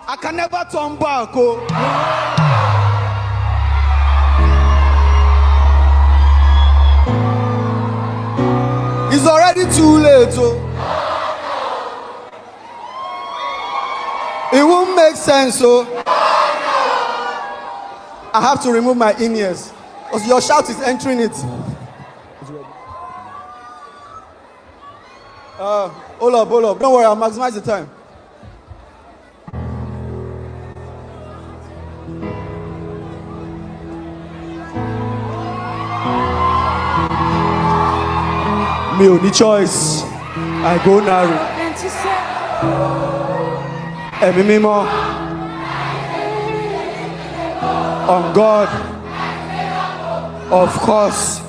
I can never turn back. Oh. It's already too late. Oh. It won't make sense. Oh. I have to remove my in-ears because your shout is entering it. Hold up. Don't worry, I'll maximize the time. Me only choice. I go narrow. More. On God. Of course.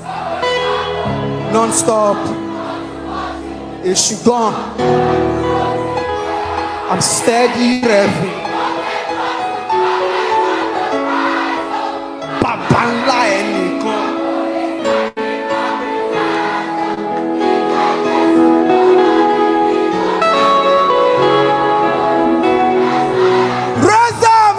Non-stop. It's gone. I'm steady revving. Babala eniko. Raise up.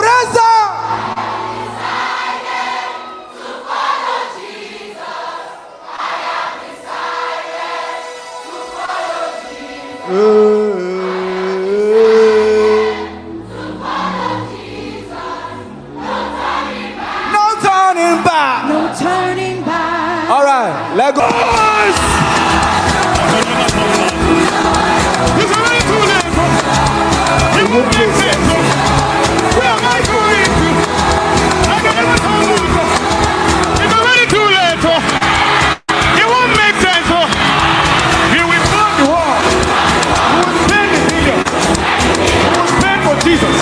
No turning back. All right, let go. It's already too late. It won't make sense. Where am I going to? I can never turn back. It's already too late. It won't make sense. We will burn the wall. We will spend the million. We will spend for Jesus.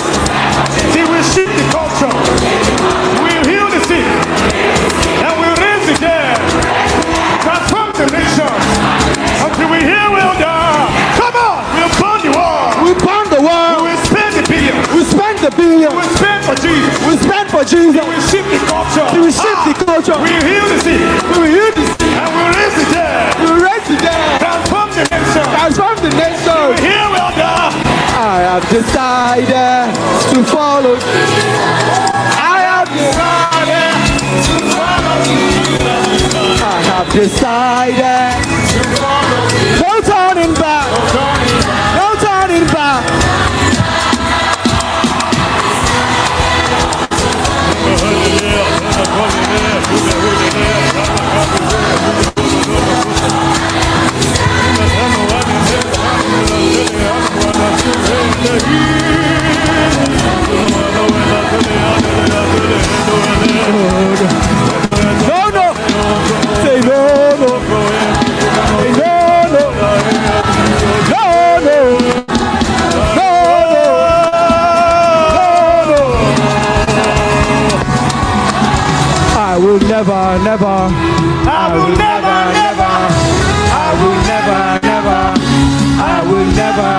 He will shift the culture. We will heal the sick. And we'll raise the dead. Transform the nation. Until we hear well done. Come on. We'll burn the wall. We burn the wall. We will spend the billion. We spend the billion. We will spend for Jesus. We spend for Jesus. We will shift the culture. We will shift the culture. We will heal the sick. We will heal the sick. And we'll raise the dead. We will raise the dead. Transform the nation. Transform the nation. We will hear well done. I have decided to follow. I have decided to follow Jesus. I have decided to follow Jesus. No turning back. No turning back. No. Say no. Say no. I will never. I will never. I will never. I will never.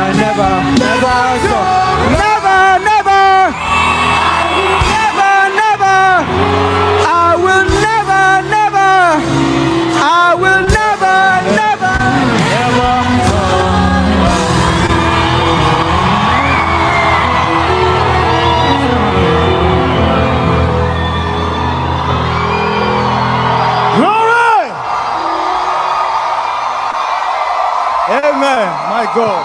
So never. I will never. Glory! Amen. My God.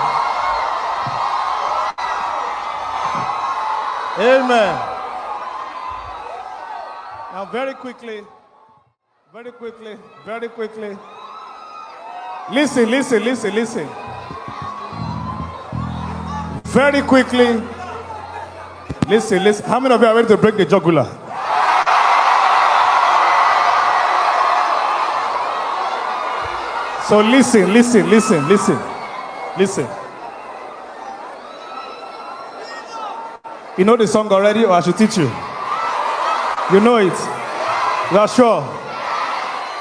Amen. Now very quickly. Listen. Very quickly. Listen. How many of you are ready to break the jugular? So listen. You know the song already, or I should teach you? You know it? You are sure?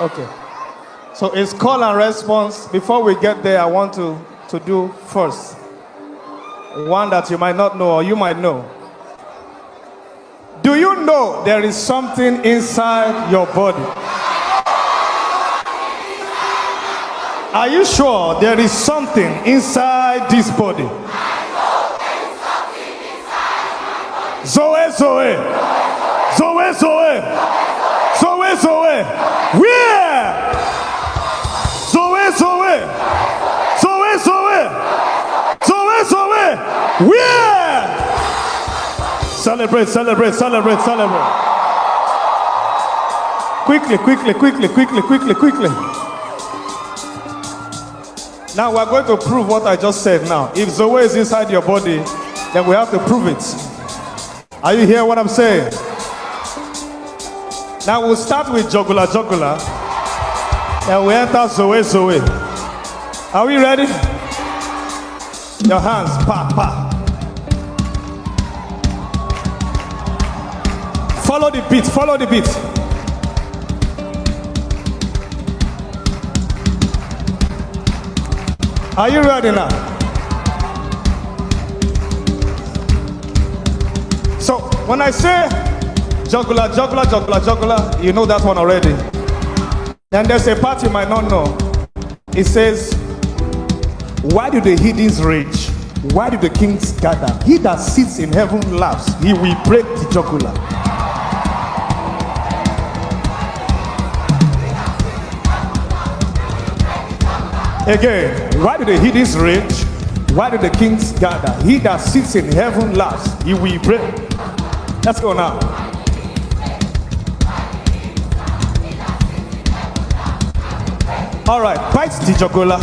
Okay. So it's call and response. Before we get there, I want to do first one that you might not know or you might know. Do you know there is something inside your body? Are you sure there is something inside this body? Zoe, Zoe. Zoe, Zoe. Zoe, Zoe. Where? Zoe, Zoe. Zoe, Zoe. Zoe, Zoe. Where? Celebrate, celebrate, celebrate, celebrate. Quickly, quickly, quickly, quickly, quickly, quickly. Now we're going to prove what I just said now. If Zoe is inside your body, then we have to prove it. Are you hearing what I'm saying? Now we'll start with jugular, jugular. Then we enter Zoe, Zoe. Are we ready? Your hands, pa, pa. Follow the beat, follow the beat. Are you ready now? So when I say jugular, jugular, jugular, jugular, you know that one already. Then there's a part you might not know. It says, why do the heathens rage? Why do the kings gather? He that sits in heaven laughs. He will break the jugular. Again, why do the heathens rage? Why do the kings gather? He that sits in heaven laughs. He will break. Let's go now. All right, bite the jugular.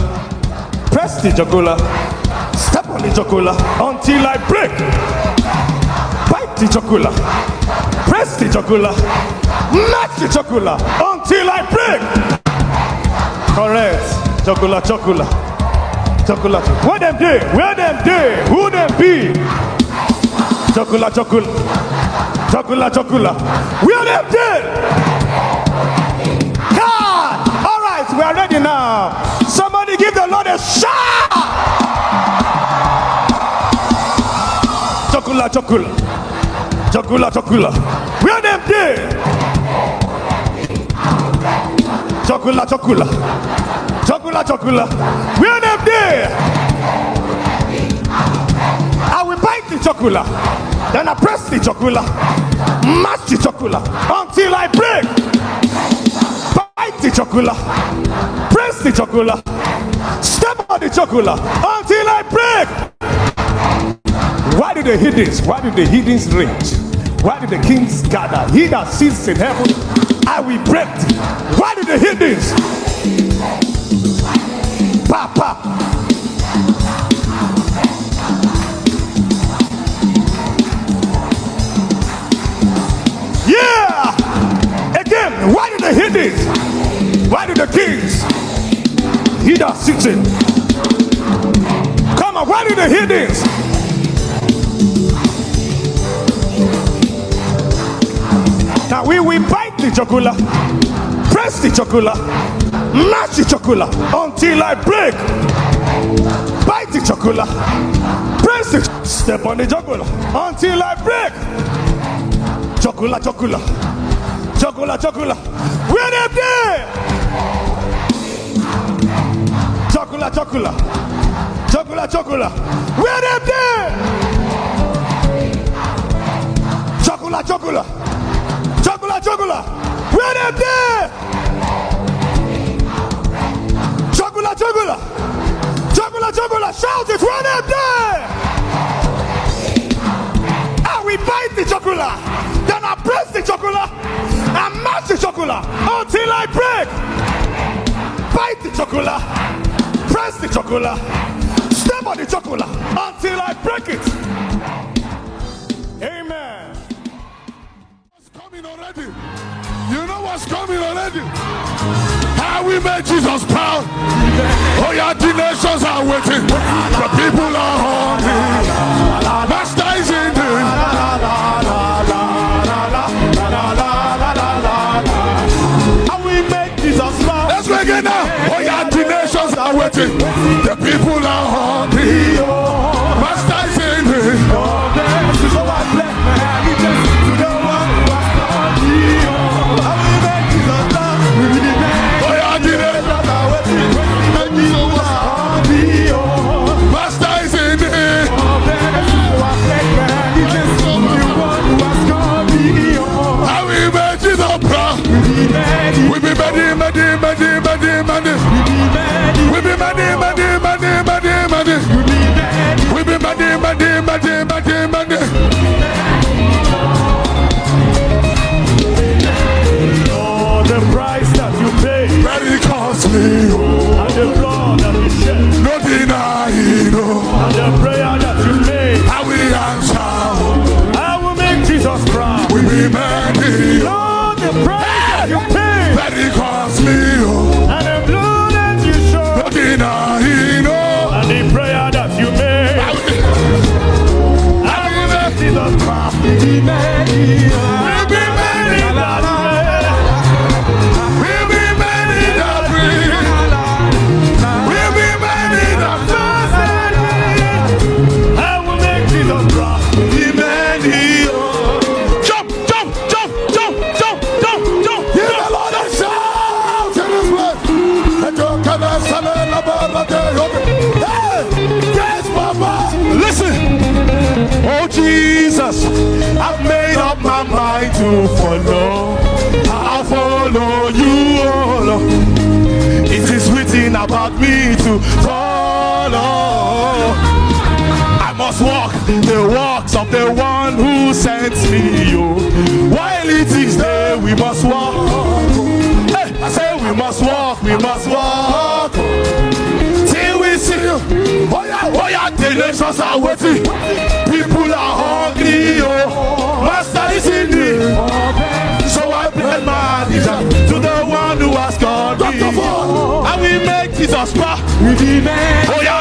Press the jugular. Step on the jugular until I break. Bite the jugular. Press the jugular. Match the jugular until I break. Correct. Jugular, jugular. Jugular. Where them dey? Where them dey? Who them be? Jugular, jugular. Jugular, jugular. Where them dey? God! All right, we are ready now. Somebody give the Lord a shout! Jugular, jugular. Jugular, jugular. Where them dey? Jugular, jugular. Jugular, jugular. Where them there? I will bite the jugular. Then I press the jugular. Match the jugular until I break. Bite the jugular. Press the jugular. Step on the jugular until I break. Why do the heathens rage? Why do the kings gather? He that sits in heaven, I will break. Why do the heathens? Papa. Yeah. Again, why do the heathens? Why do the kings? He that sits in. Come on, why do the heathens? Now we will bite the jugular, press the jugular, match the jugular until I break. Bite the jugular, press it, step on the jugular until I break. Jugular, jugular, jugular, jugular. Where them there? Jugular, jugular, jugular, jugular. Where them there? Jugular, jugular. Jugular, jugular, where them there? Jugular, jugular, jugular, jugular, shout it, where them there? And we bite the jugular, then I press the jugular, and match the jugular until I break. Bite the jugular, press the jugular, step on the jugular until I break it. Amen. Already. You know what's coming already. How we make Jesus proud. Oh yeah, the nations are waiting. The people are hungry. Master is in there. How we make Jesus proud. Let's begin now. Oh yeah, the nations are waiting. The people are hungry. Master is in there. Jesus, I've made up my mind to follow. I'll follow you, oh Lord. It is written about me to follow. I must walk the walks of the one who sent me, yo. While it is day, we must walk. Hey, I say we must walk, till we see you. Oh yeah, the nations are waiting. People are hungry, yo. Master is in me. So I pledge my allegiance to the one who has called me. And we make Jesus proud. Oh yeah.